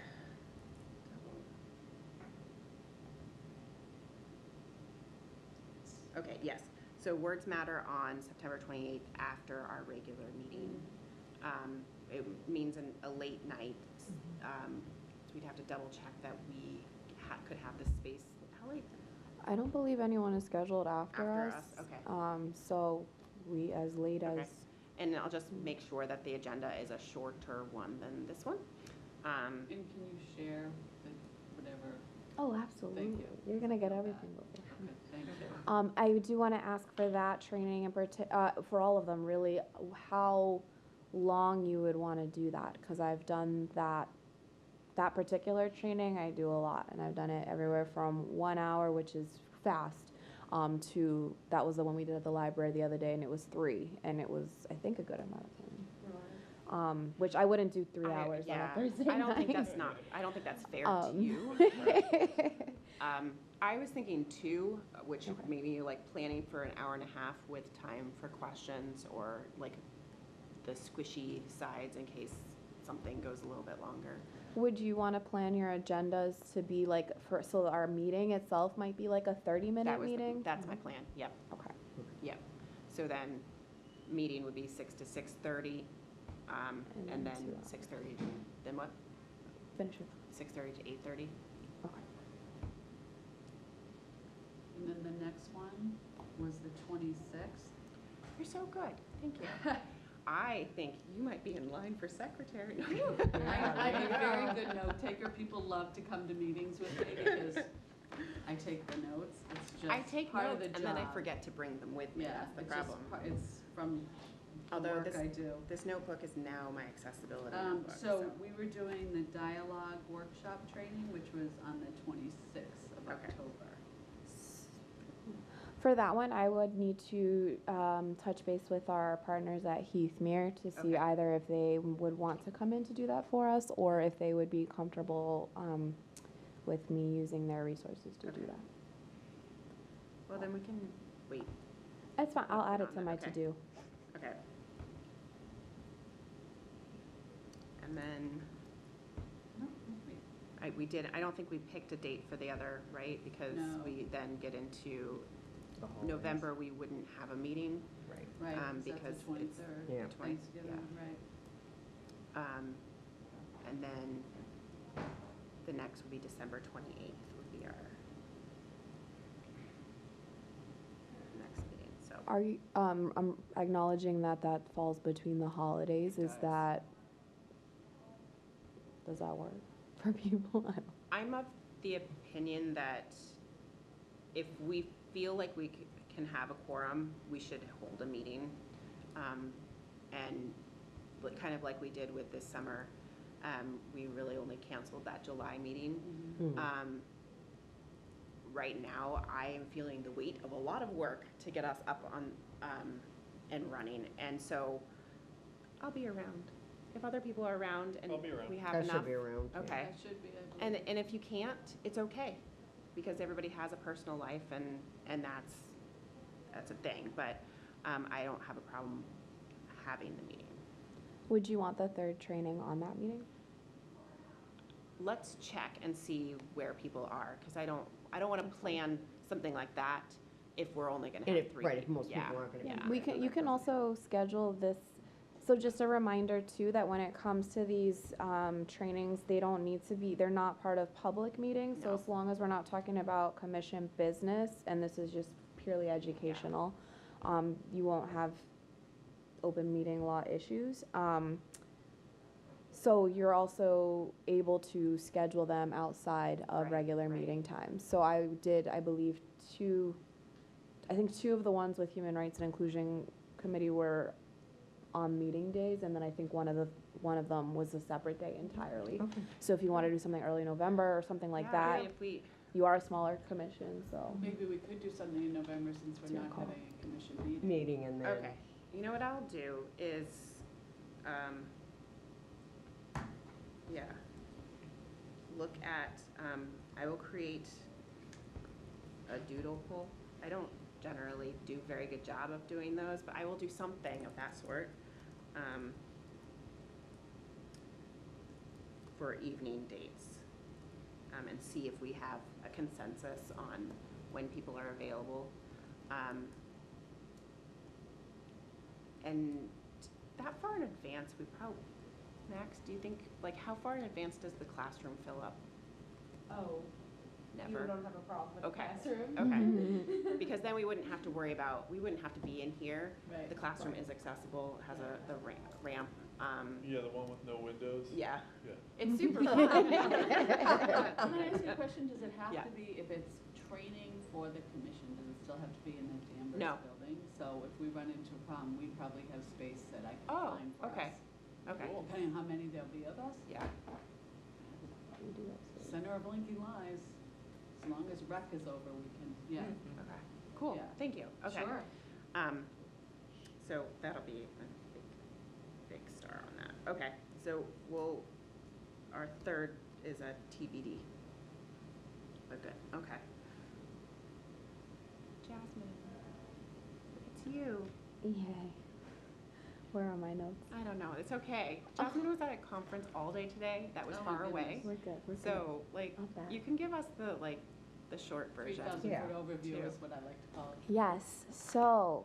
Okay, yes, so Words Matter on September 28th after our regular meeting. It means a late night, so we'd have to double check that we could have the space. How late? I don't believe anyone is scheduled after After us. us, okay. So we, as late Okay. as, And I'll just make sure that the agenda is a shorter one than this one. And can you share the, whatever, oh, absolutely. you. You're gonna get everything before. okay, thank you. I do want to ask for that training in for all of them, really, how long you would want to do that, because I've done that particular training, I do a lot, and I've done it everywhere from 1 hour, which is fast, to, that was the one we did at the library the other day, and it was 3, and it was, I think, a good amount of time. which I wouldn't do 3 I- hours on yeah, a Thursday I don't think night. that's not, I don't think that's fair to Um, you. I was thinking 2, which Okay. maybe like planning for an hour and a half with time for questions or like the squishy sides in case something goes a little bit longer. Would you want to plan your agendas to be like, so our meeting itself might be like a 30-minute That was, meeting? that's my plan, yep, Okay. yep. So then, meeting would be 6 to 6:30, and then 2 hours. 6:30, then what? Finish it. 6:30 to 8:30? Okay. And then the next one was the 26th. You're so good, thank you. I think you might be in line for secretary. I'm a very good note taker. People love to come to meetings with me because I take the notes. It's I just take part of notes the and then I job. forget to bring them with me, Yeah, that's the it's just problem. It's from the Although work this- I do. This notebook is now my accessibility notebook, So we were doing the dialogue workshop training, which was on the 26th of Okay. October. For that one, I would need to touch base with our partners at Heathmere to see Okay. either if they would want to come in to do that for us, or if they would be comfortable with me using their resources to do Okay. that. Well, then we can wait, It's fine, I'll Put add it it on to there, my okay. to-do. okay. And then, No, wait. I don't think we picked a date for the other, right? Because No. we then get into The holidays. November, we wouldn't have a meeting. Right. Right, 'cause because that's it's- the 23rd. Yeah. 20 Thanksgiving, right. And then the next would be December 28th would be our next meeting, so. Are you, I'm acknowledging that that falls between the holidays, It is does. does that work for people? I don't- I'm of the opinion that if we feel like we can have a quorum, we should hold a meeting. And kind of like we did with this summer, we really only canceled that July meeting. Mhm. Right now, I am feeling the weight of a lot of work to get us up on, and running. And so I'll be around. If other people are around and I'll be around. we have I enough. should be around. yeah. Okay. That should be, I believe. And if you can't, it's okay, because everybody has a personal life and that's a thing, but, I don't have a problem having the meeting. Would you want the third training on that meeting? Let's check and see where people are, because I don't wanna plan something like that if we're only gonna And have if, 3 right, if people. most people Yeah, aren't gonna be yeah. there. We then can, you that can doesn't- also schedule this, so just a reminder too, that when it comes to these trainings, they don't need to be, they're not part of public meetings. So No. as long as we're not talking about commission business, and this is just purely educational, you won't have open meeting law issues. So you're also able to schedule them outside of Right, regular right. meeting times. So I believe, I think two of the ones with Human Rights and Inclusion Committee were on meeting days, and then I think one of them was a separate day entirely. Okay. So if you want to do something early November or something like Yeah, I mean, that, if we, you are a smaller commission, so. Maybe we could do something in November since It's we're your not call. having a commission meeting. Meeting and then. okay, you know what I'll do is, yeah, look at, I will create a doodle poll. I don't generally do a very good job of doing those, but I will do something of that sort, for evening dates, and see if we have a consensus on when people are available. And that far in advance, we probably, Max, do you think, like, how far in advance does the classroom fill up? Oh, Never? you don't have a problem with the Okay. classroom? Okay, because then we wouldn't have to worry about, we wouldn't have to be in here. Right. The classroom is accessible, has the ramp, Yeah, the one with no windows. yeah, Yeah. it's super fun. Can I ask you a question? Does it have Yeah. to be, if it's training for the commission, does it still have to be in the Danvers No. building? So if we run into a problem, we probably have space that I can Oh, find for us. okay, okay, Depending on how many there'll be of us. yeah, Center of Lincoln lies, as long as rec is over, we can, yeah. okay, cool, Yeah. thank you, okay. Sure. So that'll be a big star on that. Okay, so our third is a TBD. But good, okay. Jasmine, it's you. Yay. Where are my notes? I don't know, it's okay. Jasmine was at a conference all day today that was Oh my far away. We're good, we're good. So, like, Not bad. you can give us the short version. 3,000 Yeah. foot overview Too. is what I like to call it. Yes, so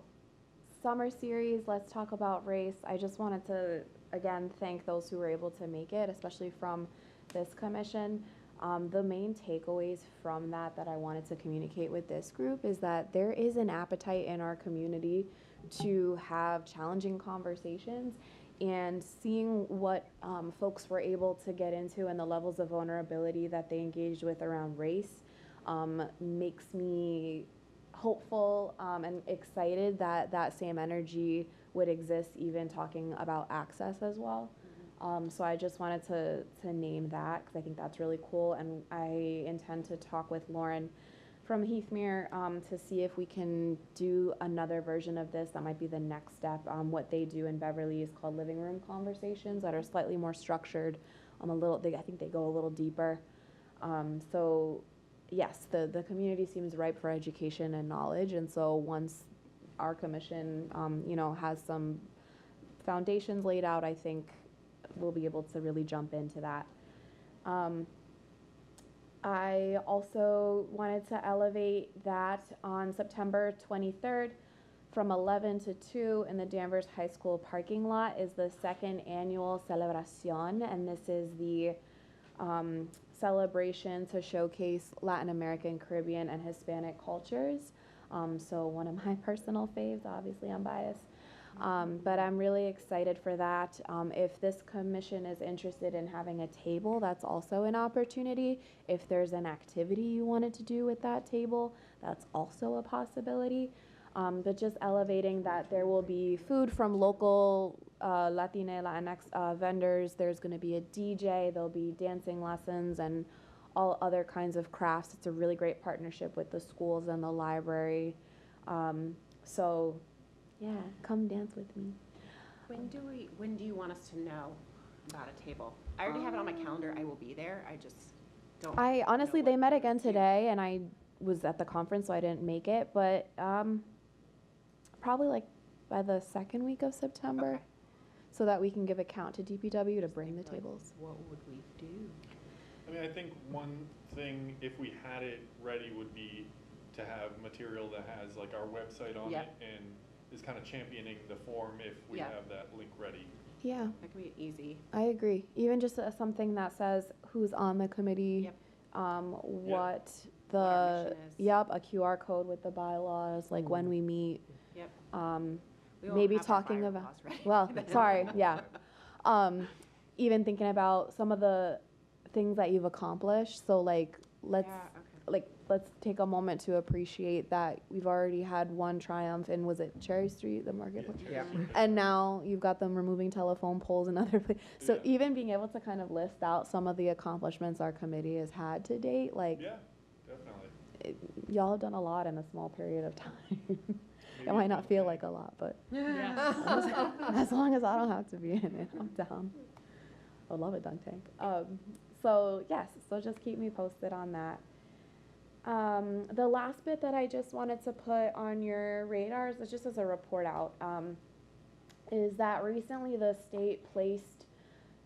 summer series, let's talk about race. I just wanted to, again, thank those who were able to make it, especially from this commission. The main takeaways from that I wanted to communicate with this group is that there is an appetite in our community to have challenging conversations, and seeing what folks were able to get into and the levels of vulnerability that they engaged with around race makes me hopeful and excited that that same energy would exist even talking about access as well. So I just wanted to name that because I think that's really cool, and I intend to talk with Lauren from Heathmere to see if we can do another version of this. That might be the next step. What they do in Beverly is called living room conversations that are slightly more structured. I think they go a little deeper. So yes, the community seems ripe for education and knowledge, and so once our commission, has some foundations laid out, I think we'll be able to really jump into that. I also wanted to elevate that on September 23rd from 11 to 2 in the Danvers High School parking lot is the second annual Celebración, and this is the celebration to showcase Latin American, Caribbean, and Hispanic cultures. So one of my personal faves, obviously I'm biased. But I'm really excited for that. If this commission is interested in having a table, that's also an opportunity. If there's an activity you wanted to do with that table, that's also a possibility. But just elevating that there will be food from local Latinx vendors. There's going to be a DJ. There'll be dancing lessons and all other kinds of crafts. It's a really great partnership with the schools and the library. So yeah, come dance with me. When do you want us to know about a table? I already have it on my calendar. I will be there. I just don't. I honestly, know they what met to again do. today, and I was at the conference, so I didn't make it. But probably like by the second week of September, Okay. so that we can give a count to DPW to bring the Like, tables. What would we do? I mean, I think one thing, if we had it ready, would be to have material that has like our website on Yep. it and is kind of championing the form if we Yeah. have that link ready. Yeah, That could be easy. I agree. Even just something that says who's on the committee, Yep. what the our mission is. yep, a QR code with the bylaws, like when we meet. Yep. Um, We won't maybe have our talking about bylaws ready well, by then. sorry, yeah. Even thinking about some of the things that you've accomplished. So like let's Yeah, okay. let's take a moment to appreciate that we've already had one triumph in, was it Cherry Street, the marketplace? Yeah. And now you've got them removing telephone poles and other places. So Yeah. even being able to kind of list out some of the accomplishments our committee has had to date, like Yeah, definitely. y'all have done a lot in a small period of time. It Maybe might not one feel thing. like a lot, but Yeah. as long as I don't have to be in it, I'm down. I love a dunk tank. So yes, so just keep me posted on that. The last bit that I just wanted to put on your radars, is just as a report out, is that recently the state placed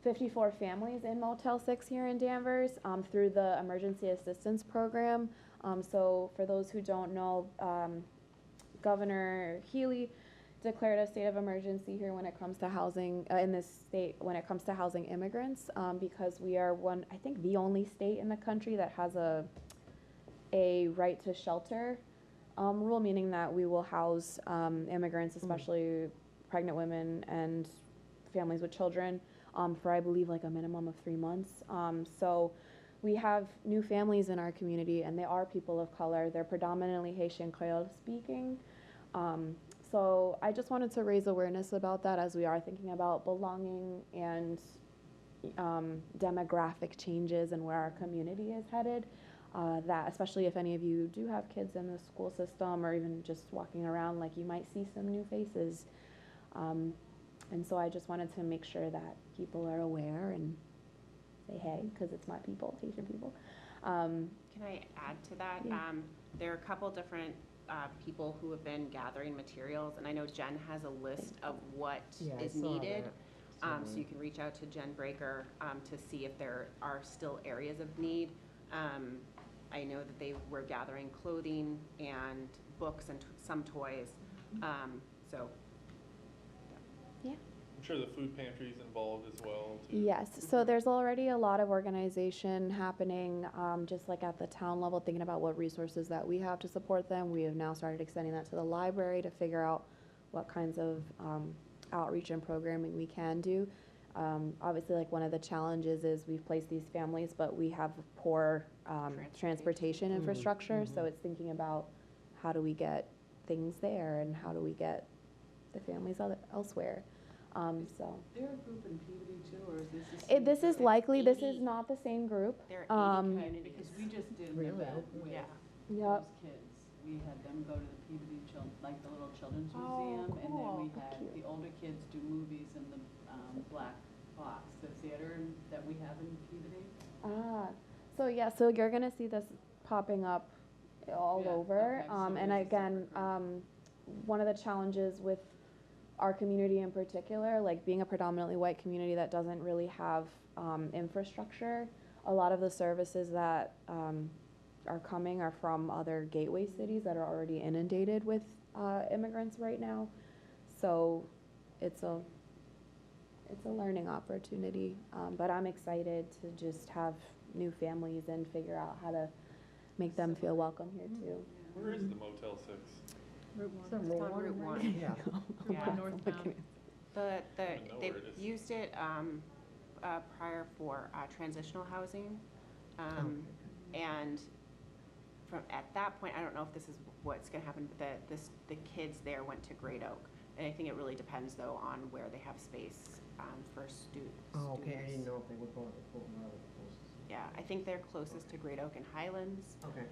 54 families in Motel 6 here in Danvers through the Emergency Assistance Program. So for those who don't know, Governor Healy declared a state of emergency here when it comes to housing in this state when it comes to housing immigrants because we are I think the only state in the country that has a right to shelter rule, meaning that we will house immigrants, especially pregnant women and families with children, for I believe like a minimum of 3 months. So we have new families in our community, and they are people of color. They're predominantly Haitian Creole speaking. So I just wanted to raise awareness about that as we are thinking about belonging and demographic changes and where our community is headed. That especially if any of you do have kids in the school system or even just walking around, like you might see some new faces. And so I just wanted to make sure that people are aware and say hey, because it's my people, Haitian people. Can I add to that? Yeah. There are a couple different people who have been gathering materials, and I know Jen has a list of what Yeah, I is saw needed. that. So you can reach out to Jen Breaker to see if there are still areas of need. I know that they were gathering clothing and books and some toys. So, Yeah. I'm sure the food pantry is involved as well, too. Yes, so there's already a lot of organization happening, just like at the town level, thinking about what resources that we have to support them. We have now started extending that to the library to figure out what kinds of outreach and programming we can do. Obviously, like one of the challenges is we've placed these families, but we have poor transportation infrastructure. So it's thinking about how do we get things there and how do we get the families elsewhere. So They're a group in Peabody too, or is this the this same is group? likely, this 80. is not the same group. there are 80 Um, Okay, communities. because we just did an Really? event with Yeah. Yep. those kids. We had them go to the Peabody like the little children's Oh, museum, and then cool. we Oh, had cute. the older kids do movies in the Black Box, the theater that we have in Peabody. So yeah, so you're gonna see this popping up all Yeah, over. okay, so And there's a again, separate group. one of the challenges with our community in particular, like being a predominantly white community that doesn't really have infrastructure, a lot of the services that are coming are from other gateway cities that are already inundated with immigrants right now. So it's a learning opportunity, but I'm excited to just have new families and figure out how to make them feel welcome here too. Where is the Motel 6? Route It's one. on It's on Route Route 1, 1. right? Yeah. Route Yeah. one northbound. I don't know They've where it is. used it prior for transitional housing. And from, at that point, I don't know if this is what's gonna happen, but the kids there went to Great Oak. And I think it really depends though on where they have space for students. Oh, okay, I didn't know if they would go to the closest. Yeah, I think they're closest to Great Oak and Highlands. Okay.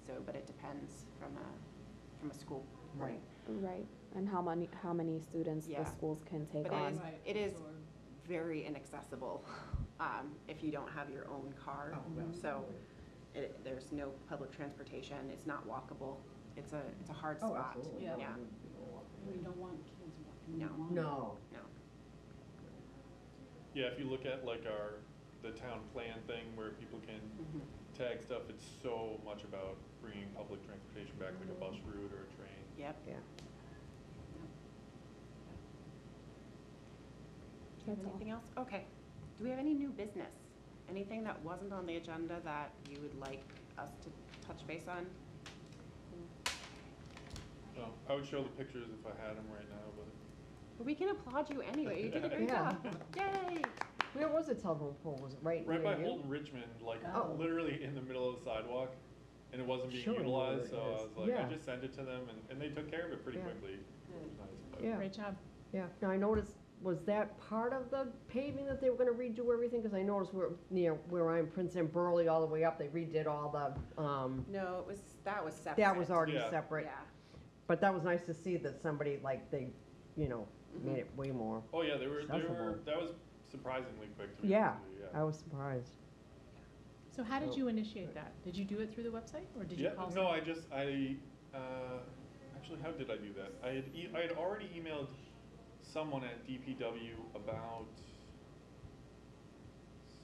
So, but it depends from a school point. Right, and how many students Yeah. the schools can take But on. Right, it is sure. very inaccessible if you don't have your own car. So there's no public transportation. It's not walkable. It's a hard Oh, spot. absolutely. Yeah. Yeah. We don't want kids walking No. along. No. No. Yeah, if you look at like the town plan thing where people can Mhm. tag stuff, it's so much about bringing public transportation back, like a bus route or a train. Yep. Yeah. That's all. Anything else? Okay. Do we have any new business? Anything that wasn't on the agenda that you would like us to touch base on? Well, I would show the pictures if I had them right now, but We can applaud you anyway. You did a great Yeah. job. Yay! Where was the telephone pole? Was it right right near by you? Holton Richmond, like Oh. literally in the middle of the sidewalk, and it wasn't being Sure, I know where utilized, it so I is. was like, Yeah. I just sent it to them, and they took care of it pretty Yeah. quickly. It was nice, but- Yeah. Great job. Yeah, now I noticed, was that part of the paving that they were gonna redo everything? Cause I noticed where I'm Prince and Burley all the way up, they redid all the, No, that was separate. that was already Yeah. separate. Yeah. But that was nice to see that somebody, like, they, made it way more. Oh, yeah, they were, Accessible. that was surprisingly quick to be Yeah, honest with you, I was surprised. So how did So- you initiate that? Did you do it through the website, or did you Yeah, call no, someone? actually, how did I do that? I had already emailed someone at DPW about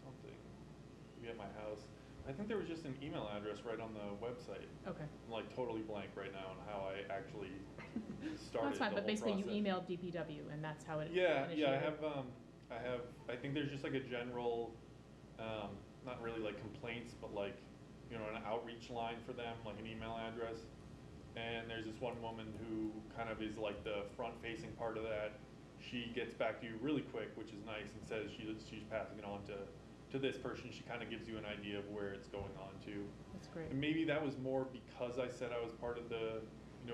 something, maybe at my house. I think there was just an email address right on the website. Okay. I'm like totally blank right now on how I actually started That's fine, the but whole basically you process. emailed DPW and that's how it Yeah, initiated? I think there's just like a general, not really like complaints, but like, an outreach line for them, like an email address. And there's this one woman who kind of is like the front-facing part of that. She gets back to you really quick, which is nice, and says she's passing it on to this person. She kind of gives you an idea of where it's going on to. That's great. And maybe that was more because I said I was part of the,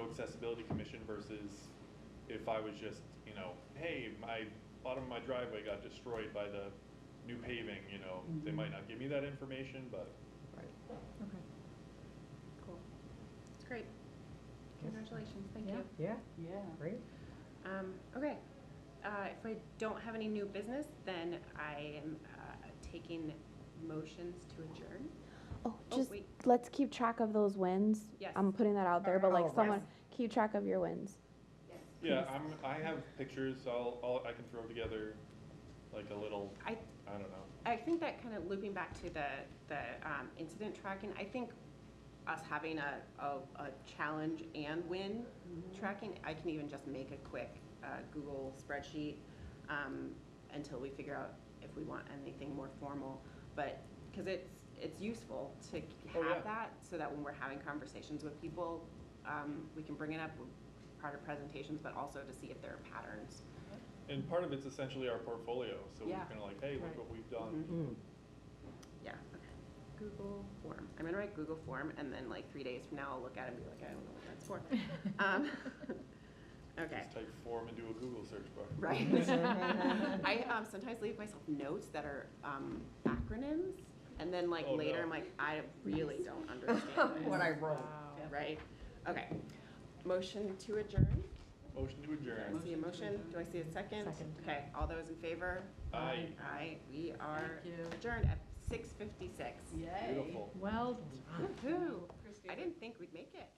accessibility commission versus if I was just, hey, my bottom of my driveway got destroyed by the new paving, they might not give me that information, but. Okay. Cool. It's great. Congratulations. Thank Yeah. you. Yeah, Yeah. great. Okay. If I don't have any new business, then I am taking motions to adjourn. Oh, Oh, just, wait. let's keep track of those wins. Yes. I'm putting that out there, but like Oh, someone, yes. keep track of your wins. Yeah, I have pictures, I can throw together like a little, I I don't know. I think that kind of looping back to the incident tracking, I think us having a challenge and win tracking, I can even just make a quick Google spreadsheet until we figure out if we want anything more formal. But, because it's useful to Oh, have yeah. that, so that when we're having conversations with people, we can bring it up with part of presentations, but also to see if there are patterns. And part of it's essentially our portfolio, so we're Yeah. kind of like, hey, look Right. what we've done. Mm. Yeah, okay. Google form. I'm gonna write Google form, and then like 3 days from now, I'll look at it and be like, I don't know what that's for. Okay, Just type form into a Google search bar. right. I sometimes leave myself notes that are acronyms, and then like Oh, later, no. I'm like, I really don't understand What this, I wrote. right? Okay. Motion to adjourn. Motion to Do adjourn. I see a motion? Do I see a second? Second. Okay, all those in favor? Aye. Aye, we are Thank you. adjourned at 6:56. Yay. Beautiful. Well done. Woo-hoo. I didn't think we'd make it.